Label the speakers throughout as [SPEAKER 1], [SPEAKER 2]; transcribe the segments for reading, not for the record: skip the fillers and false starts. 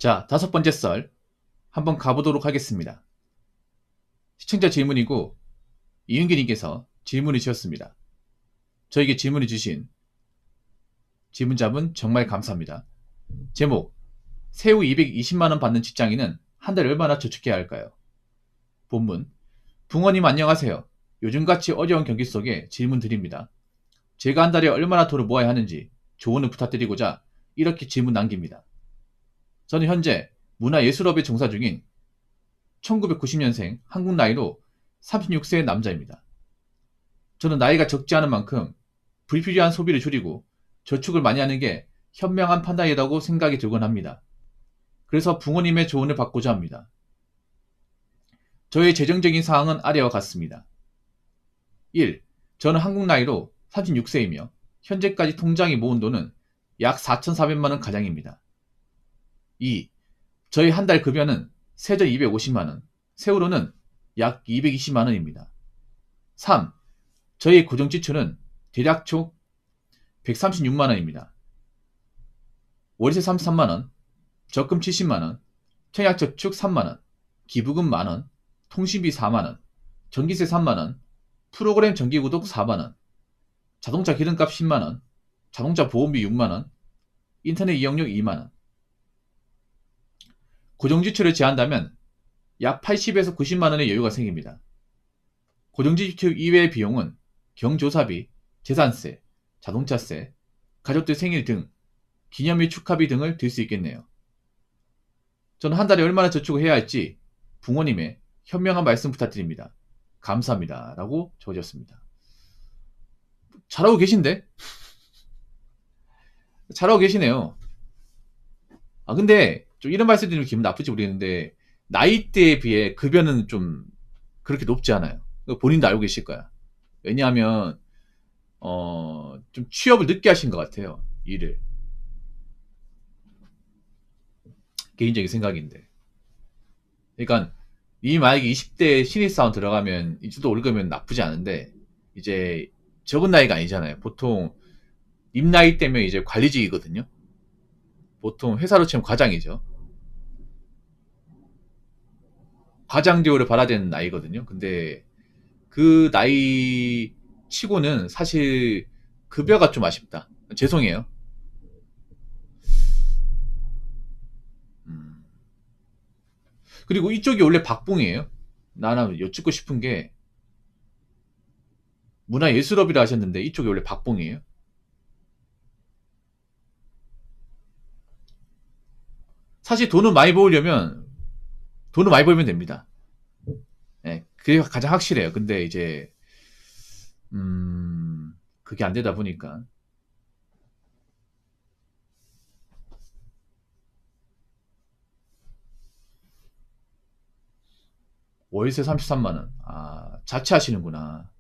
[SPEAKER 1] 자, 5번째 썰 한번 가보도록 하겠습니다. 시청자 질문이고 이은기님께서 질문을 주셨습니다. 저에게 질문을 주신 질문자분 정말 감사합니다. 제목, 세후 220만원 받는 직장인은 한 달에 얼마나 저축해야 할까요? 본문, 붕어님 안녕하세요. 요즘같이 어려운 경기 속에 질문 드립니다. 제가 한 달에 얼마나 돈을 모아야 하는지 조언을 부탁드리고자 이렇게 질문 남깁니다. 저는 현재 문화예술업에 종사 중인 1990년생 한국 나이로 36세의 남자입니다. 저는 나이가 적지 않은 만큼 불필요한 소비를 줄이고 저축을 많이 하는 게 현명한 판단이라고 생각이 들곤 합니다. 그래서 부모님의 조언을 받고자 합니다. 저의 재정적인 상황은 아래와 같습니다. 1. 저는 한국 나이로 36세이며 현재까지 통장에 모은 돈은 약 4,400만원 가량입니다. 2. 저희 한 달 급여는 세전 250만원, 세후로는 약 220만원입니다. 3. 저희 고정지출은 대략 136만원입니다. 월세 33만원, 적금 70만원, 청약저축 3만원, 기부금 만원, 통신비 4만원, 전기세 3만원, 프로그램 정기구독 4만원, 자동차 기름값 10만원, 자동차 보험비 6만원, 인터넷 이용료 2만원. 고정지출을 제한다면 약 80에서 90만원의 여유가 생깁니다. 고정지출 이외의 비용은 경조사비, 재산세, 자동차세, 가족들 생일 등 기념일 축하비 등을 들 수 있겠네요. 저는 한 달에 얼마나 저축을 해야 할지 부모님의 현명한 말씀 부탁드립니다. 감사합니다. 라고 적어줬습니다. 잘하고 계신데? 잘하고 계시네요. 근데 좀 이런 말씀 드리면 기분 나쁠지 모르겠는데 나이대에 비해 급여는 좀 그렇게 높지 않아요. 본인도 알고 계실 거야. 왜냐하면 좀 취업을 늦게 하신 것 같아요. 일을. 개인적인 생각인데. 그러니까 이 만약에 20대 신입사원 들어가면 이 정도 월급은 나쁘지 않은데 이제 적은 나이가 아니잖아요. 보통 님 나이 때면 이제 관리직이거든요. 보통 회사로 치면 과장이죠. 과장 대우를 받아야 되는 나이거든요. 근데 그 나이 치고는 사실 급여가 좀 아쉽다. 죄송해요. 그리고 이쪽이 원래 박봉이에요. 나는 여쭙고 싶은 게 문화예술업이라 하셨는데 이쪽이 원래 박봉이에요. 사실 돈을 많이 벌면 됩니다. 네, 그게 가장 확실해요. 근데 이제 그게 안 되다 보니까 월세 33만원. 자취하시는구나.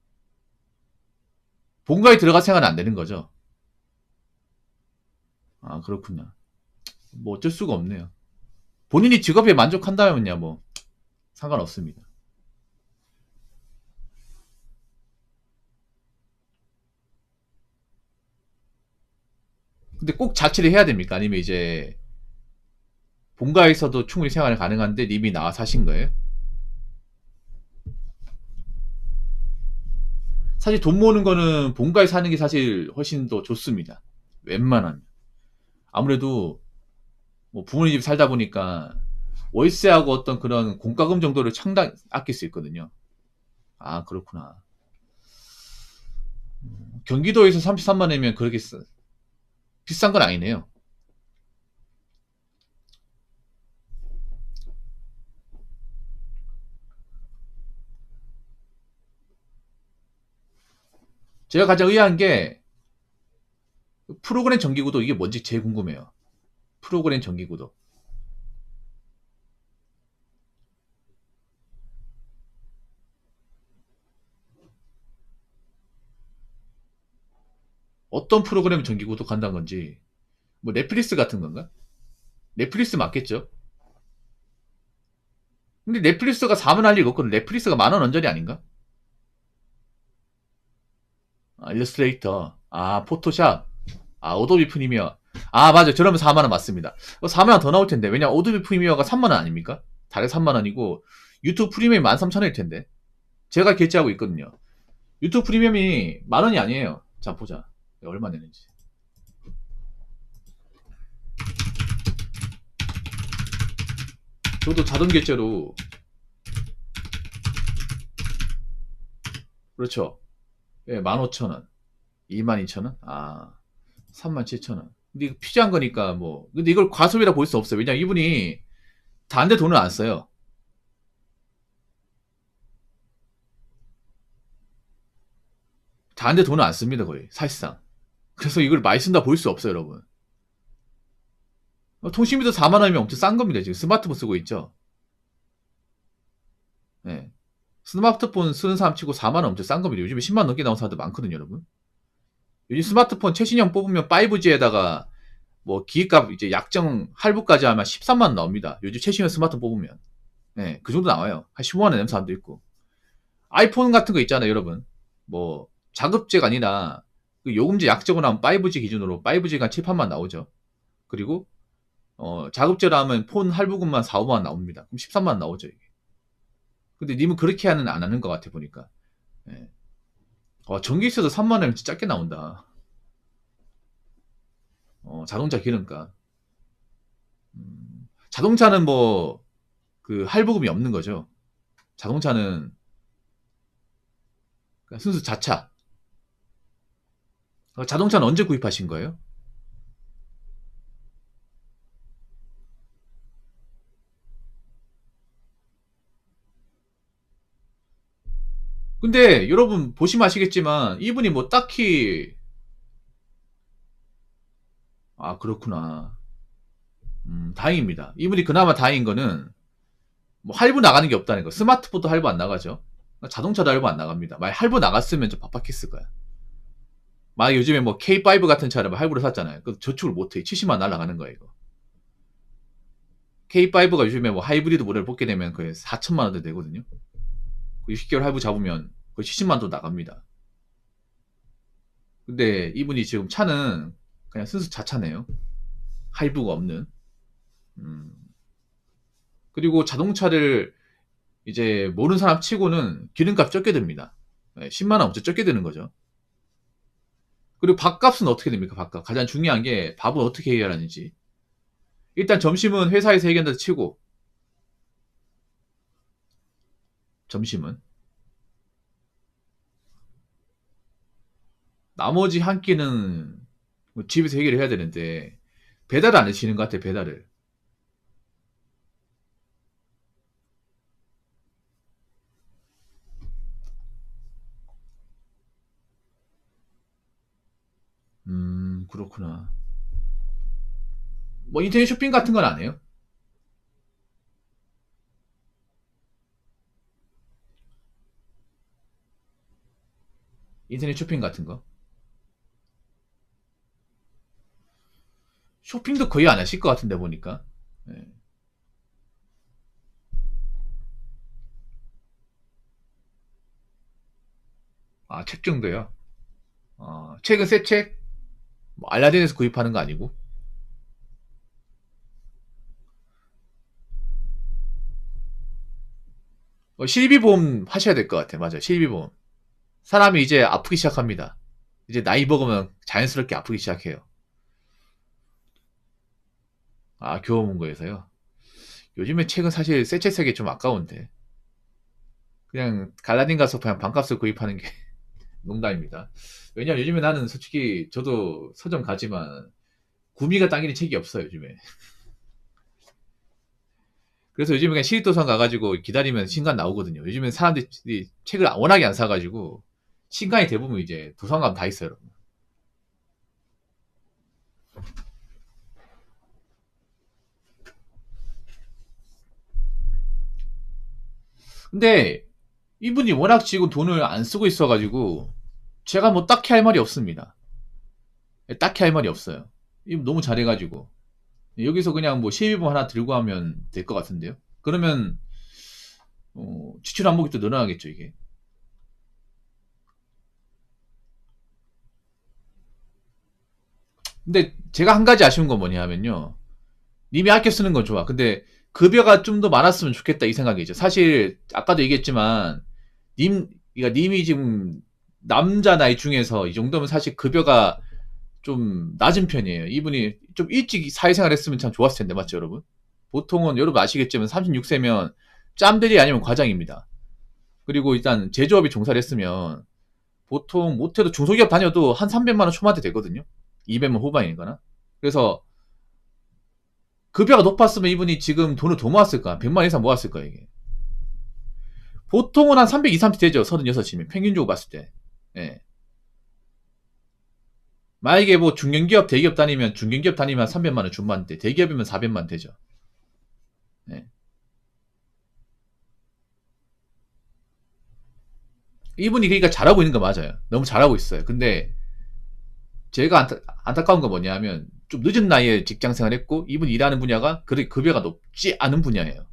[SPEAKER 1] 본가에 들어가 생활은 안 되는 거죠. 그렇군요. 뭐 어쩔 수가 없네요. 본인이 직업에 만족한다면야 뭐 상관없습니다. 근데 꼭 자취를 해야 됩니까? 아니면 이제 본가에서도 충분히 생활이 가능한데 님이 나와 사신 거예요? 사실 돈 모으는 거는 본가에 사는 게 사실 훨씬 더 좋습니다. 웬만하면. 아무래도 뭐 부모님 집 살다 보니까 월세하고 어떤 그런 공과금 정도를 상당히 아낄 수 있거든요. 그렇구나. 경기도에서 33만 원이면 그렇게 비싼 건 아니네요. 제가 가장 의아한 게 프로그램 정기구독 이게 뭔지 제일 궁금해요. 프로그램 정기구독. 어떤 프로그램 정기구독 한다는 건지. 뭐 넷플릭스 같은 건가? 넷플릭스 맞겠죠? 근데 넷플릭스가 4만 할 리가 없거든. 넷플릭스가 만원 언저리 아닌가? 일러스트레이터. 포토샵. 어도비 프리미어. 아, 맞아요. 저러면 4만원 맞습니다. 4만원 더 나올 텐데. 왜냐, 어도비 프리미어가 3만원 아닙니까? 달에 3만원이고, 유튜브 프리미엄이 13,000원일 텐데. 제가 결제하고 있거든요. 유튜브 프리미엄이 만원이 아니에요. 자, 보자. 얼마 내는지. 저도 자동 결제로, 그렇죠. 예, 15,000원. 22,000원? 아, 37,000원. 근데 이거 피지한 거니까 뭐. 근데 이걸 과소비라 볼 수 없어요. 왜냐, 이분이 다른데 돈을 안 써요. 다른데 돈을 안 씁니다, 거의. 사실상. 그래서 이걸 많이 쓴다 볼 수 없어요, 여러분. 통신비도 4만원이면 엄청 싼 겁니다. 지금 스마트폰 쓰고 있죠. 예. 스마트폰 쓰는 사람 치고 4만원 엄청 싼 겁니다. 요즘에 10만원 넘게 나온 사람들 많거든요, 여러분. 요즘 스마트폰 최신형 뽑으면 5G에다가 뭐 기기값 이제 약정 할부까지 하면 13만원 나옵니다. 요즘 최신형 스마트폰 뽑으면. 예, 그 정도 나와요. 한 15만원 내는 사람도 있고. 아이폰 같은 거 있잖아요, 여러분. 뭐, 자급제가 아니라 그 요금제 약정을 하면 5G 기준으로 5G가 7, 8만 나오죠. 그리고 자급제로 하면 폰 할부금만 4, 5만 나옵니다. 그럼 13만 나오죠, 이게. 근데 님은 그렇게 안 하는 것 같아, 보니까. 예. 전기 있어도 3만 원이면 진짜 작게 나온다. 자동차 기름값. 자동차는 뭐, 그 할부금이 없는 거죠. 자동차는 그냥 순수 자차. 자동차는 언제 구입하신 거예요? 근데 여러분 보시면 아시겠지만 이분이 뭐 딱히 아 그렇구나. 다행입니다. 이분이 그나마 다행인 거는 뭐 할부 나가는 게 없다는 거. 스마트폰도 할부 안 나가죠. 자동차도 할부 안 나갑니다. 만약 할부 나갔으면 좀 빡빡했을 거야. 만약 요즘에 뭐 K5 같은 차를 뭐 할부로 샀잖아요. 그 저축을 못해. 70만 날라가는 거야 이거. K5가 요즘에 뭐 하이브리드 모델 뽑게 되면 거의 4천만 원대 되거든요. 60개월 할부 잡으면 거의 70만 원 나갑니다. 근데 이분이 지금 차는 그냥 순수 자차네요. 할부가 없는. 음. 그리고 자동차를 이제 모르는 사람 치고는 기름값 적게 듭니다. 10만 원 엄청 적게 드는 거죠. 그리고 밥값은 어떻게 됩니까? 밥값. 가장 중요한 게 밥은 어떻게 해결하는지. 일단 점심은 회사에서 해결한다 치고 점심은 나머지 한 끼는 뭐 집에서 해결해야 되는데 배달 안 하시는 것 같아요. 배달을. 그렇구나. 뭐 인터넷 쇼핑 같은 건 안 해요? 인터넷 쇼핑 같은 거? 쇼핑도 거의 안 하실 것 같은데 보니까. 예. 아, 책 정도요? 책은 새 책? 뭐 알라딘에서 구입하는 거 아니고? 실비보험 하셔야 될 것 같아요. 맞아요. 실비보험. 사람이 이제 아프기 시작합니다. 이제 나이 먹으면 자연스럽게 아프기 시작해요. 아, 교보문고에서요. 요즘에 책은 사실 새 책 사기 좀 아까운데. 그냥 갈라딘 가서 그냥 반값을 구입하는 게 농담입니다. 왜냐면 요즘에 나는 솔직히 저도 서점 가지만 구미가 당기는 책이 없어요, 요즘에. 그래서 요즘에 그냥 시립도서관 가가지고 기다리면 신간 나오거든요. 요즘엔 사람들이 책을 워낙에 안 사가지고 신간이 대부분 이제 도서관 가면 다 있어요, 여러분. 근데 이분이 워낙 지금 돈을 안 쓰고 있어가지고 제가 뭐 딱히 할 말이 없습니다. 딱히 할 말이 없어요. 이분 너무 잘해가지고 여기서 그냥 뭐 시비범 하나 들고 하면 될 것 같은데요. 그러면 지출 항목이 또 늘어나겠죠 이게. 근데 제가 한 가지 아쉬운 건 뭐냐 하면요. 님이 아껴 쓰는 건 좋아. 근데 급여가 좀 더 많았으면 좋겠다 이 생각이죠. 사실 아까도 얘기했지만 그러니까 님이 지금 남자 나이 중에서 이 정도면 사실 급여가 좀 낮은 편이에요. 이분이 좀 일찍 사회생활 했으면 참 좋았을 텐데 맞죠 여러분? 보통은 여러분 아시겠지만 36세면 짬들이 아니면 과장입니다. 그리고 일단 제조업에 종사를 했으면 보통 못해도 중소기업 다녀도 한 300만 원 초반대 되거든요. 200만 후반이거나. 그래서 급여가 높았으면 이분이 지금 돈을 더 모았을까? 100만 원 이상 모았을 거야 이게. 보통은 한 300, 2, 30 되죠. 36이면 평균적으로 봤을 때. 예. 만약에 뭐 중견기업, 대기업 다니면 중견기업 다니면 300만 원 중반대, 대기업이면 400만 되죠. 예. 이분이 그러니까 잘하고 있는 거 맞아요. 너무 잘하고 있어요. 근데 제가 안타까운 건 뭐냐면 좀 늦은 나이에 직장 생활했고 이분이 일하는 분야가 그렇게 급여가 높지 않은 분야예요.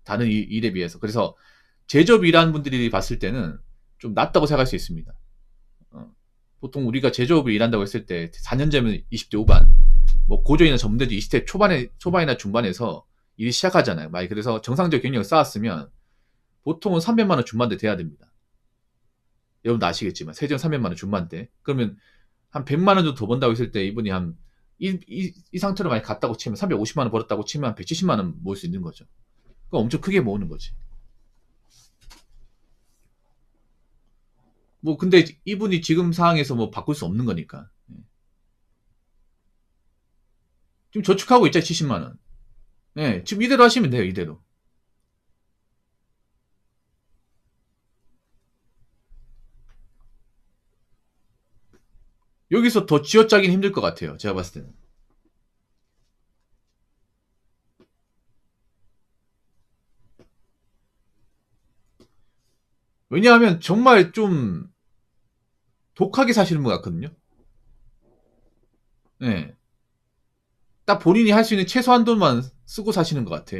[SPEAKER 1] 다른 일에 비해서. 그래서 제조업 일하는 분들이 봤을 때는 좀 낮다고 생각할 수 있습니다. 어. 보통 우리가 제조업을 일한다고 했을 때 4년 전면 20대 후반, 뭐 고졸이나 전문대도 20대 초반이나 중반에서 일이 시작하잖아요. 많이 그래서 정상적 경력을 쌓았으면 보통은 300만 원 중반대 돼야 됩니다. 여러분도 아시겠지만 세전 300만 원 중반대. 그러면 한 100만 원 정도 더 번다고 했을 때 이분이 한 이 상태로 많이 갔다고 치면 350만 원 벌었다고 치면 한 170만 원 모을 수 있는 거죠. 그럼 엄청 크게 모으는 거지. 뭐 근데 이분이 지금 상황에서 뭐 바꿀 수 없는 거니까. 지금 저축하고 있잖아요. 70만 원. 네, 지금 이대로 하시면 돼요. 이대로. 여기서 더 쥐어짜기는 힘들 것 같아요. 제가 봤을 때는. 왜냐하면 정말 좀 독하게 사시는 분 같거든요. 네. 딱 본인이 할 수 있는 최소한 돈만 쓰고 사시는 것 같아.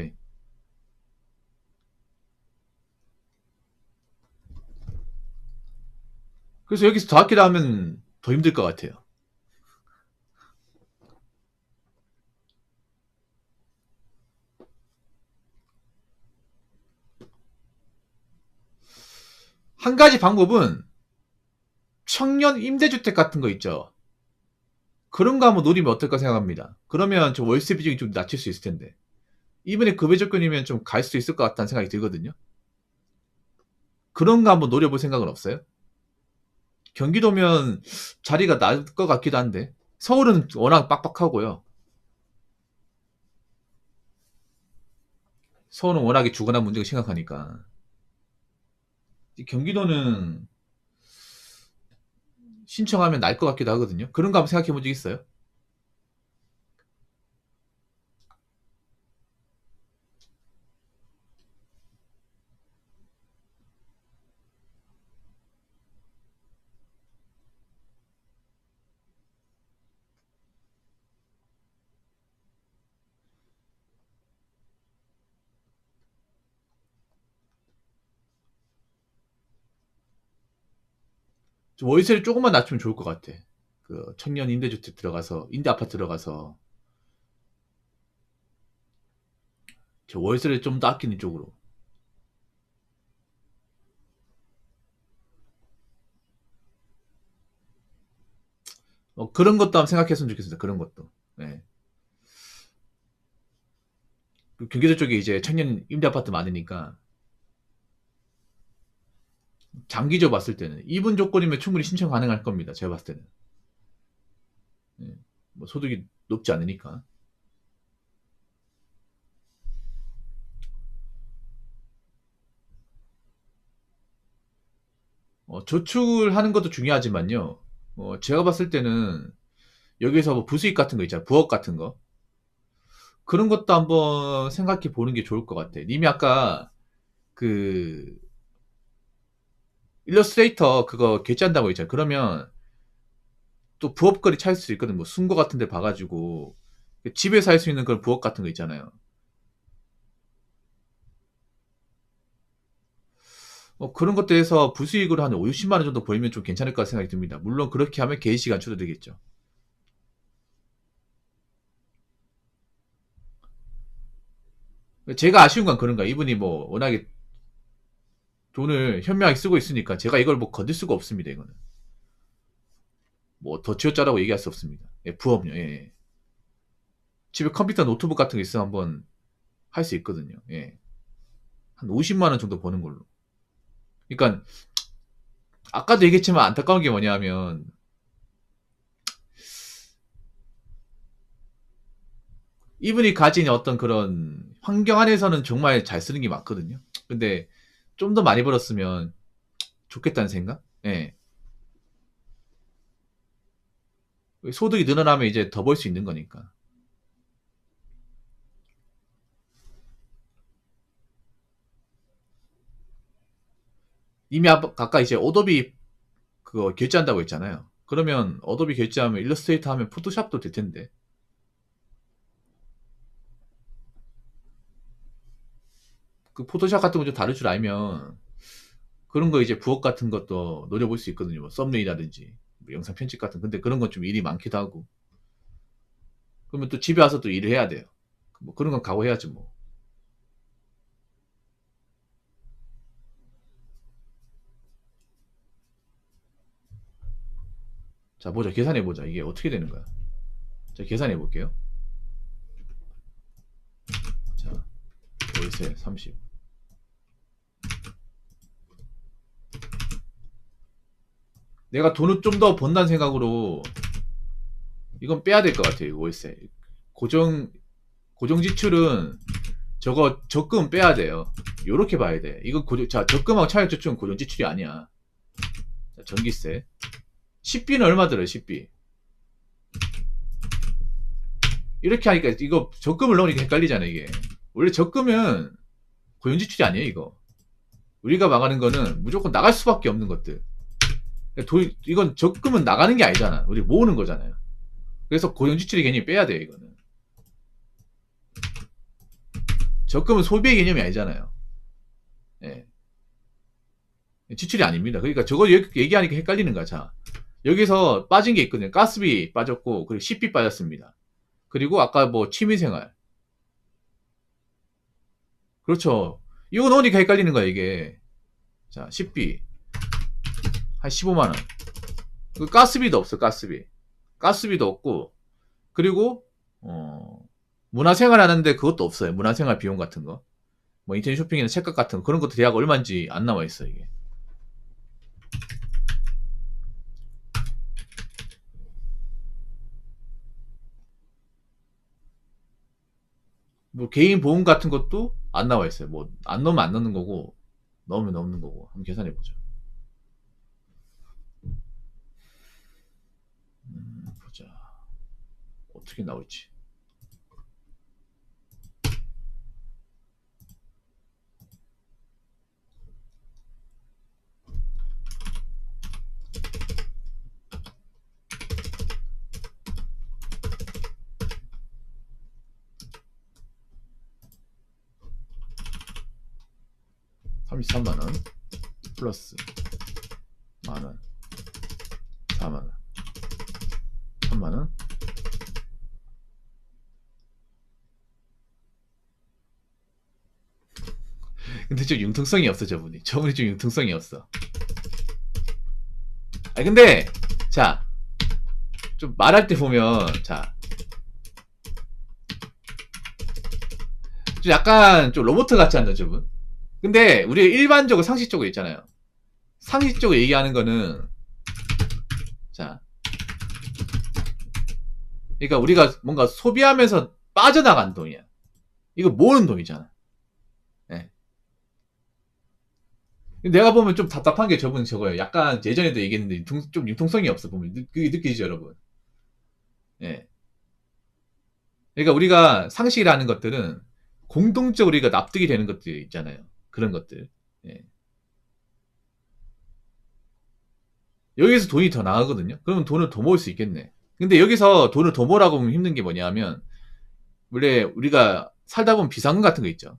[SPEAKER 1] 그래서 여기서 더 아끼려 하면 더 힘들 것 같아요. 한 가지 방법은 청년 임대주택 같은 거 있죠. 그런 거 한번 노리면 어떨까 생각합니다. 그러면 저 월세 비중이 좀 낮출 수 있을 텐데. 이번에 급여 조건이면 좀 갈 수 있을 것 같다는 생각이 들거든요. 그런 거 한번 노려볼 생각은 없어요? 경기도면 자리가 날 것 같기도 한데. 서울은 워낙 빡빡하고요. 서울은 워낙에 주거나 문제가 심각하니까. 경기도는 신청하면 날 것 같기도 하거든요. 그런 거 한번 생각해 본 적 있어요? 월세를 조금만 낮추면 좋을 것 같아. 그 청년 임대주택 들어가서 임대 아파트 들어가서 저 월세를 좀 더 아끼는 쪽으로. 그런 것도 한번 생각했으면 좋겠습니다. 그런 것도. 네. 그 경기도 쪽에 이제 청년 임대 아파트 많으니까 장기적 봤을 때는 이분 조건이면 충분히 신청 가능할 겁니다. 제가 봤을 때는. 네. 뭐 소득이 높지 않으니까. 저축을 하는 것도 중요하지만요. 제가 봤을 때는 여기서 뭐 부수익 같은 거 있잖아요. 부업 같은 거. 그런 것도 한번 생각해 보는 게 좋을 것 같아. 님이 아까 그 일러스트레이터 그거 결제한다고 했잖아요. 그러면 또 부업거리 찾을 수 있거든. 뭐 순고 같은 데 봐가지고 집에서 할 수 있는 그런 부업 같은 거 있잖아요. 그런 것도 해서 부수익으로 한 5, 60만 원 정도 벌면 좀 괜찮을 것 생각이 듭니다. 물론 그렇게 하면 개인 시간 줄어들겠죠. 제가 아쉬운 건 그런 거야. 이분이 뭐 워낙에 돈을 현명하게 쓰고 있으니까 제가 이걸 뭐 건들 수가 없습니다. 이거는 뭐 더 치워짜라고 얘기할 수 없습니다. 예, 부업료. 예. 집에 컴퓨터 노트북 같은 거 있으면 한번 할 수 있거든요. 예. 한 50만 원 정도 버는 걸로. 그러니까 아까도 얘기했지만 안타까운 게 뭐냐면 이분이 가진 어떤 그런 환경 안에서는 정말 잘 쓰는 게 많거든요. 근데 좀 더 많이 벌었으면 좋겠다는 생각? 예. 소득이 늘어나면 이제 더 벌 수 있는 거니까. 이미 아까 이제 어도비 그거 결제한다고 했잖아요. 그러면 어도비 결제하면 일러스트레이터 하면 포토샵도 될 텐데. 그 포토샵 같은 거 좀 다룰 줄 알면 그런 거 이제 부업 같은 것도 노려볼 수 있거든요. 뭐 썸네일이라든지 뭐 영상 편집 같은. 근데 그런 건 좀 일이 많기도 하고. 그러면 또 집에 와서 또 일을 해야 돼요. 뭐 그런 건 각오해야죠 뭐. 자 보자, 계산해 보자. 이게 어떻게 되는 거야? 자 계산해 볼게요. 자 월세 30. 내가 돈을 좀 더 번다는 생각으로 이건 빼야 될 것 같아요. 월세 고정 고정 지출은 저거 적금 빼야 돼요. 요렇게 봐야 돼. 이거 자 적금하고 차액 저축은 고정 지출이 아니야. 자, 전기세. 식비는 얼마 들어요? 식비. 이렇게 하니까 이거 적금을 넣으니까 헷갈리잖아 이게. 원래 적금은 고정 지출이 아니에요 이거. 우리가 망하는 거는 무조건 나갈 수밖에 없는 것들. 이건 적금은 나가는 게 아니잖아. 우리 모으는 거잖아요. 그래서 고정 지출의 개념이 빼야 돼요 이거는. 적금은 소비의 개념이 아니잖아요. 예. 지출이 아닙니다. 그러니까 저거 얘기하니까 헷갈리는 거야. 자, 여기서 빠진 게 있거든요. 가스비 빠졌고, 그리고 식비 빠졌습니다. 그리고 아까 뭐 취미생활. 그렇죠. 이거 넣으니까 헷갈리는 거야, 이게. 자, 식비. 한 15만원. 그 가스비도 없어, 가스비. 가스비도 없고, 그리고, 문화생활 하는데 그것도 없어요. 문화생활 비용 같은 거. 뭐 인터넷 쇼핑이나 책값 같은 거. 그런 것도 대략 얼마인지 안 나와 있어, 이게. 뭐 개인 보험 같은 것도 안 나와 있어요. 뭐 안 넣으면 안 넣는 거고 넣으면 넣는 거고. 한번 계산해 보죠. 보자. 어떻게 나올지. 33만 원 플러스 만 원, 4만 원, 3만 원. 근데 좀 융통성이 없어 저분이. 저분이 좀 융통성이 없어. 아 근데 자, 좀 말할 때 보면 자, 좀 약간 좀 로봇 같지 않나 저분? 근데 우리 일반적으로 상식적으로 있잖아요. 상식적으로 얘기하는 거는 자, 그러니까 우리가 뭔가 소비하면서 빠져나간 돈이야. 이거 모으는 돈이잖아. 네. 내가 보면 좀 답답한 게 저분 저거예요. 약간 예전에도 얘기했는데 좀 융통성이 없어 보면 그게 느끼시죠 여러분? 예. 그러니까 우리가 상식이라는 것들은 공동적으로 우리가 납득이 되는 것들 있잖아요. 그런 것들. 예. 여기서 돈이 더 나가거든요. 그러면 돈을 더 모을 수 있겠네. 근데 여기서 돈을 더 모으라고 하면 힘든 게 뭐냐면 원래 우리가 살다 보면 비상금 같은 거 있죠.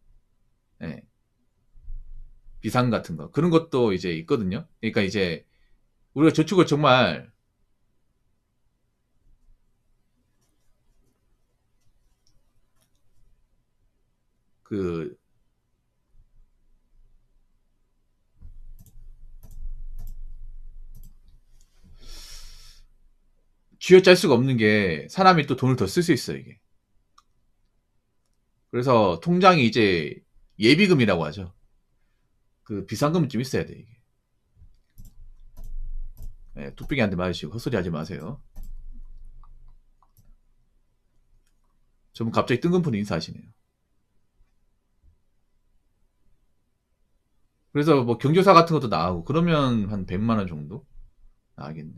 [SPEAKER 1] 예. 비상금 같은 거. 그런 것도 이제 있거든요. 그러니까 이제 우리가 저축을 정말 그 쥐어짤 수가 없는 게 사람이 또 돈을 더 쓸 수 있어요, 이게. 그래서 통장이 이제 예비금이라고 하죠. 그 비상금이 좀 있어야 돼, 이게. 예, 뚝배기한테 맞으시고 헛소리 하지 마세요. 저분 갑자기 뜬금포로 인사하시네요. 그래서 뭐 경조사 같은 것도 나가고 그러면 한 100만 원 정도 나가겠네.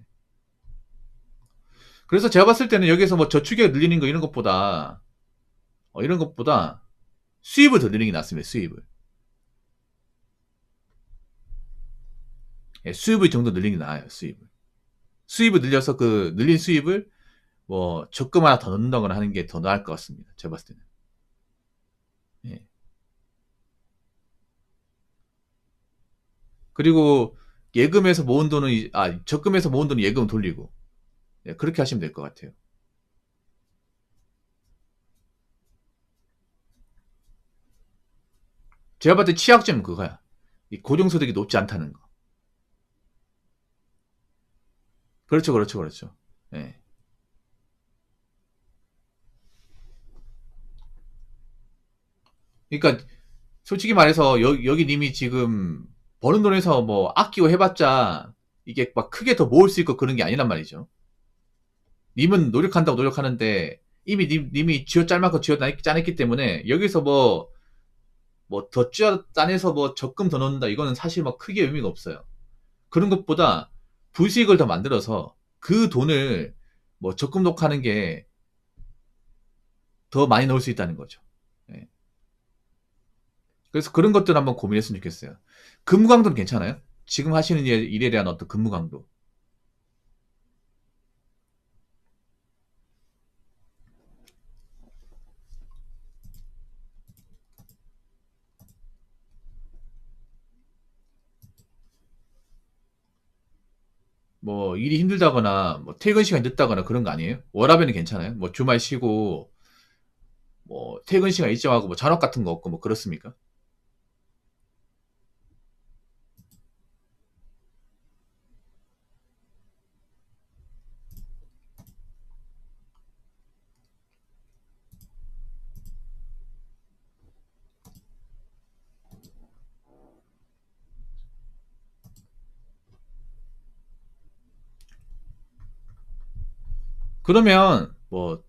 [SPEAKER 1] 그래서 제가 봤을 때는 여기서 뭐 저축액 늘리는 거 이런 것보다 수입을 더 늘리는 게 낫습니다. 수입을. 예, 수입을 정도 늘리는 게 나아요. 수입을 늘려서 그 늘린 수입을 뭐 적금 하나 더 넣는다거나 하는 게 더 나을 것 같습니다. 제가 봤을 때는. 예. 그리고 예금에서 모은 돈은 적금에서 모은 돈은 예금 돌리고, 예, 그렇게 하시면 될 것 같아요. 제가 봤을 때 취약점은 그거야. 이 고정소득이 높지 않다는 거. 그렇죠, 그렇죠, 그렇죠. 예. 그러니까 솔직히 말해서 여기 님이 지금 버는 돈에서 뭐 아끼고 해봤자 이게 막 크게 더 모을 수 있고 그런 게 아니란 말이죠. 님은 노력한다고 노력하는데 이미 님이 쥐어 짤 만큼 쥐어 짜냈기 때문에 여기서 뭐 더 쥐어 짜내서 뭐 적금 더 넣는다 이거는 사실 막 크게 의미가 없어요. 그런 것보다 부수익을 더 만들어서 그 돈을 뭐 적금 녹화하는 게 더 많이 넣을 수 있다는 거죠. 예. 그래서 그런 것들 한번 고민했으면 좋겠어요. 근무 강도는 괜찮아요? 지금 하시는 일에 대한 어떤 근무 강도. 뭐 일이 힘들다거나 뭐 퇴근 시간이 늦다거나 그런 거 아니에요? 워라밸은 괜찮아요? 뭐 주말 쉬고 뭐 퇴근 시간 일정하고 뭐 잔업 같은 거 없고 뭐 그렇습니까? 그러면 뭐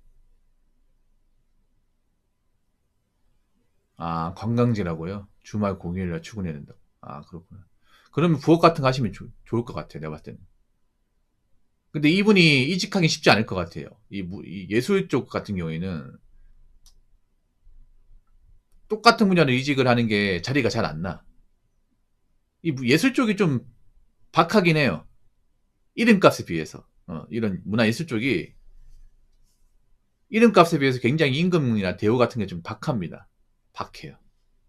[SPEAKER 1] 관광지라고요? 주말 공휴일날 출근해야 된다고. 그렇구나. 그러면 부업 같은 거 하시면 좋을 것 같아요. 내가 봤을 때는. 근데 이분이 이직하기 쉽지 않을 것 같아요. 이 예술 쪽 같은 경우에는 똑같은 분야로 이직을 하는 게 자리가 잘 안 나. 이 예술 쪽이 좀 박하긴 해요. 이름값에 비해서. 이런 문화예술 쪽이 이름값에 비해서 굉장히 임금이나 대우 같은 게 좀 박합니다. 박해요.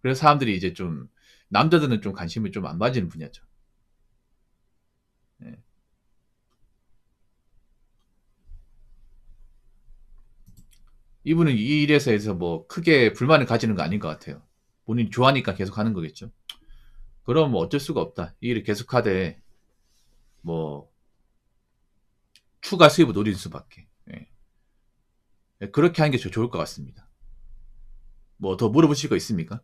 [SPEAKER 1] 그래서 사람들이 이제 좀 남자들은 좀 관심을 좀 안 가지는 분야죠. 예. 이분은 이 일에서 해서 뭐 크게 불만을 가지는 거 아닌 것 같아요. 본인이 좋아하니까 계속 하는 거겠죠. 그럼 뭐 어쩔 수가 없다. 이 일을 계속하되 뭐 추가 수입을 노릴 수밖에. 예. 예, 그렇게 하는 게 좋을 것 같습니다. 뭐 더 물어보실 거 있습니까?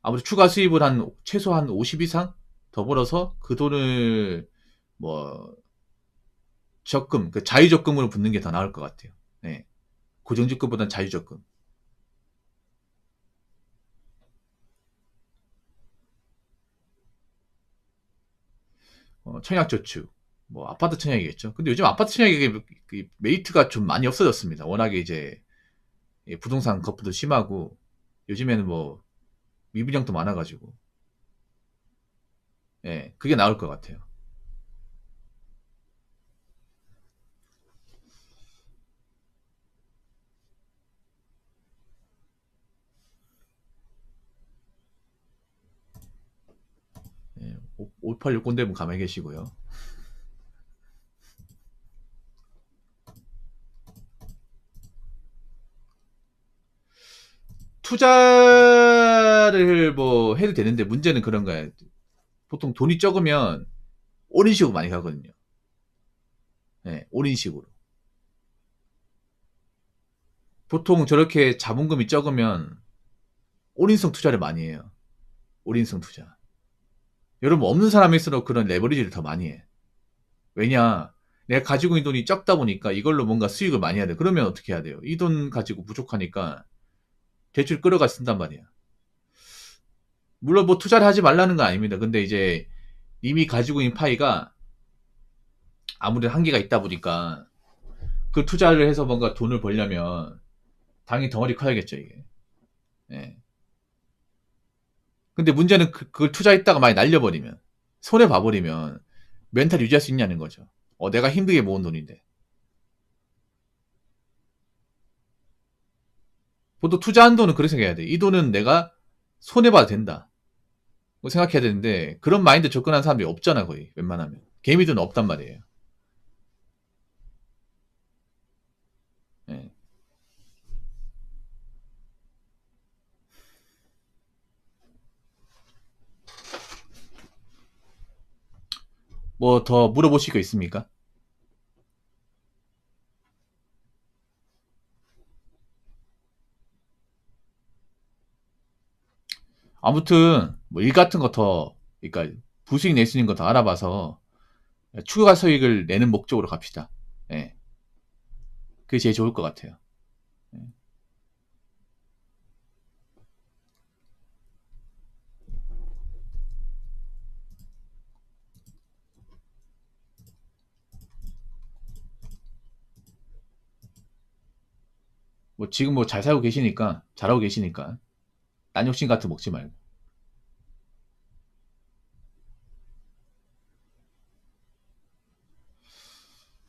[SPEAKER 1] 아무래도 추가 수입을 한 최소한 50 이상 더 벌어서 그 돈을 뭐 적금, 그 자유적금으로 붓는 게 더 나을 것 같아요. 네. 고정적금보다는 자유적금. 청약저축, 뭐 아파트 청약이겠죠. 근데 요즘 아파트 청약이 그 메리트가 좀 많이 없어졌습니다. 워낙에 이제 부동산 거품도 심하고 요즘에는 뭐 미분양도 많아가지고 예, 그게 나을 것 같아요. 예, 586 꼰대분 가만히 계시고요. 투자를 뭐 해도 되는데 문제는 그런 거야. 보통 돈이 적으면 올인식으로 많이 가거든요. 네, 올인식으로. 보통 저렇게 자본금이 적으면 올인성 투자를 많이 해요. 올인성 투자. 여러분 없는 사람일수록 그런 레버리지를 더 많이 해. 왜냐? 내가 가지고 있는 돈이 적다 보니까 이걸로 뭔가 수익을 많이 해야 돼. 그러면 어떻게 해야 돼요? 이 돈 가지고 부족하니까 대출 끌어가 쓴단 말이야. 물론 뭐 투자를 하지 말라는 건 아닙니다. 근데 이제 이미 가지고 있는 파이가 아무래도 한계가 있다 보니까 그 투자를 해서 뭔가 돈을 벌려면 당연히 덩어리 커야겠죠, 이게. 예. 근데 문제는 그걸 투자했다가 많이 날려버리면, 손해 봐버리면 멘탈 유지할 수 있냐는 거죠. 내가 힘들게 모은 돈인데. 보통 투자한 돈은 그렇게 생각해야 돼. 이 돈은 내가 손해봐도 된다. 생각해야 되는데, 그런 마인드 접근하는 사람이 없잖아, 거의. 웬만하면. 개미들은 없단 말이에요. 예. 뭐 더 물어보실 거 있습니까? 아무튼 뭐 일 같은 거 더, 그러니까 부수익 낼 수 있는 거 더 알아봐서 추가 수익을 내는 목적으로 갑시다. 예. 그게 제일 좋을 것 같아요. 예. 뭐 지금 뭐 잘 살고 계시니까, 잘하고 계시니까 딴 욕심 같은 거 먹지 말고.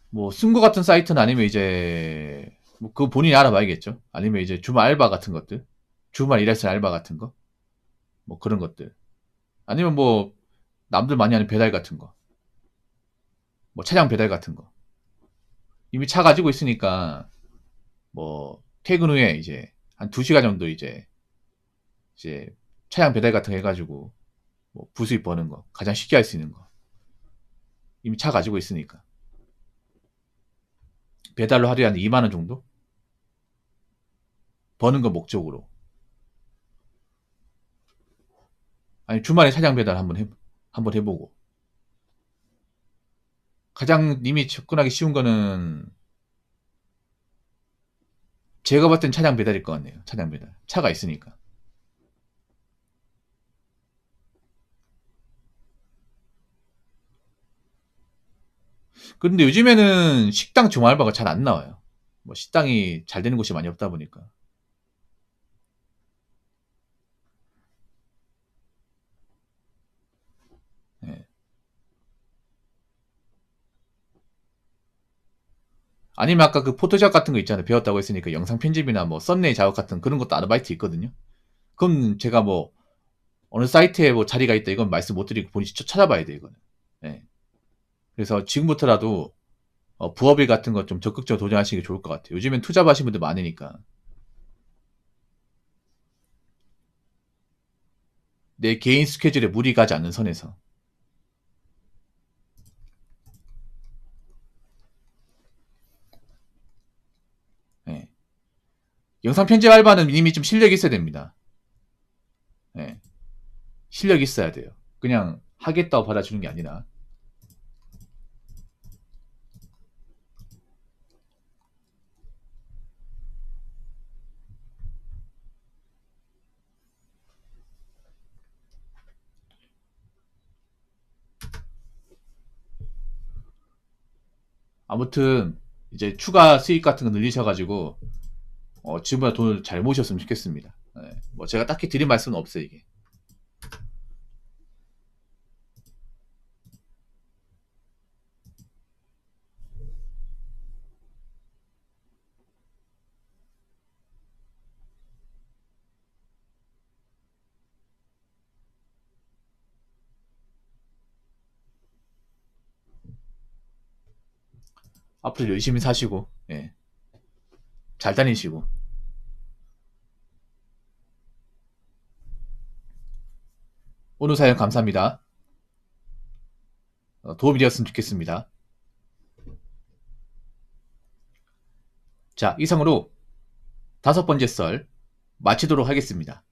[SPEAKER 1] 뭐 승구 같은 사이트는 아니면 이제 뭐 그거 본인이 알아봐야겠죠. 아니면 이제 주말 알바 같은 것들, 주말 일할 알바 같은 거, 뭐 그런 것들. 아니면 뭐 남들 많이 하는 배달 같은 거, 뭐 차량 배달 같은 거. 이미 차 가지고 있으니까 뭐 퇴근 후에 이제 한 2시간 정도 이제 차량 배달 같은 거 해가지고 뭐 부수입 버는 거 가장 쉽게 할 수 있는 거. 이미 차 가지고 있으니까 배달로 하루에 한 2만 원 정도 버는 거 목적으로. 아니 주말에 차량 배달 한번 해보고. 가장 님이 접근하기 쉬운 거는 제가 봤을 땐 차량 배달일 것 같네요. 차량 배달. 차가 있으니까. 그런데 요즘에는 식당 주말바가 잘 안 나와요. 뭐 식당이 잘 되는 곳이 많이 없다 보니까. 예. 아니면 아까 그 포토샵 같은 거 있잖아요. 배웠다고 했으니까 영상 편집이나 뭐 썸네일 작업 같은 그런 것도 아르바이트 있거든요. 그럼 제가 뭐 어느 사이트에 뭐 자리가 있다 이건 말씀 못 드리고 본인이 직접 찾아봐야 돼 이거는. 예. 그래서 지금부터라도 부업일 같은 거 좀 적극적으로 도전하시는 게 좋을 것 같아요. 요즘엔 투잡 하시는 분들 많으니까. 내 개인 스케줄에 무리 가지 않는 선에서. 예. 영상 편집 알바는 이미 좀 실력이 있어야 됩니다. 예. 실력이 있어야 돼요. 그냥 하겠다고 받아주는 게 아니라. 아무튼 이제 추가 수익 같은 거 늘리셔가지고 지금보다 돈을 잘 모으셨으면 좋겠습니다. 예. 뭐 제가 딱히 드릴 말씀은 없어요 이게. 앞으로 열심히 사시고 예. 잘 다니시고 오늘 사연 감사합니다. 도움이 되었으면 좋겠습니다. 자, 이상으로 5번째 썰 마치도록 하겠습니다.